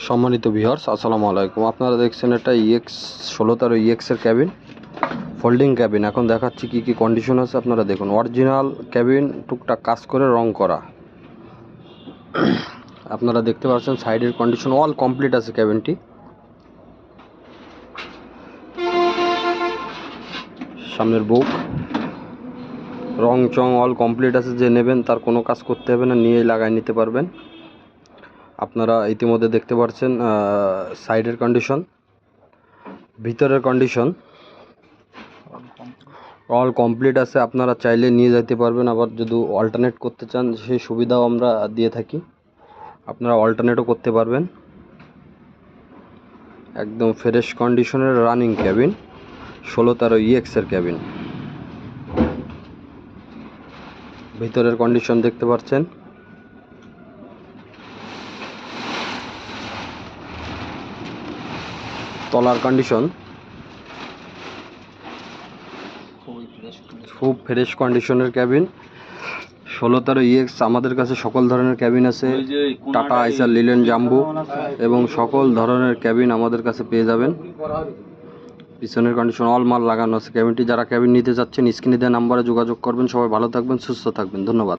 সম্মানিত ভিউয়ার্স, আসসালামু আলাইকুম। আপনারা দেখছেন এটা EX 1613 EX এর ক্যাবিন, ফোল্ডিং ক্যাবিন। এখন দেখাচ্ছি কি কি কন্ডিশন আছে আপনারা দেখুন। অরিজিনাল ক্যাবিন, টুকটাক কাজ করে রং করা। আপনারা দেখতে পাচ্ছেন সাইডের কন্ডিশন অল কমপ্লিট আছে ক্যাবিনটি। সামনের বুক, রং চং অল কমপ্লিট আছে। যে নেবেন তার কোনো কাজ করতে হবে না, নিয়েই লাগাই নিতে পারবেন। আপনারা ইতিমধ্যে দেখতে পাচ্ছেন সাইডের কন্ডিশন, ভিতরের কন্ডিশন অল কমপ্লিট আছে। আপনারা চাইলে নিয়ে যেতে পারবেন, আবার যদি অল্টারনেট করতে চান সেই সুবিধাও আমরা দিয়ে থাকি, আপনারা অল্টারনেটও করতে পারবেন। একদম ফ্রেশ কন্ডিশনের রানিং ক্যাবিন, 1613 EX এর ক্যাবিন। ভিতরের কন্ডিশন দেখতে পাচ্ছেন, তলার কন্ডিশন খুব ফ্রেশ কন্ডিশনের ক্যাবিন 1613 EX। আমাদের কাছে সকল ধরনের ক্যাবিন আছে, টাটা, আইসার, লিলেন, জাম্বু এবং সকল ধরনের ক্যাবিন আমাদের কাছে পেয়ে যাবেন। পিছনের কন্ডিশন অল মাল লাগানো আছে ক্যাবিনটি। যারা ক্যাবিন নিতে যাচ্ছেন স্ক্রিনে দেওয়া নাম্বারে যোগাযোগ করবেন। সবাই ভালো থাকবেন, সুস্থ থাকবেন, ধন্যবাদ।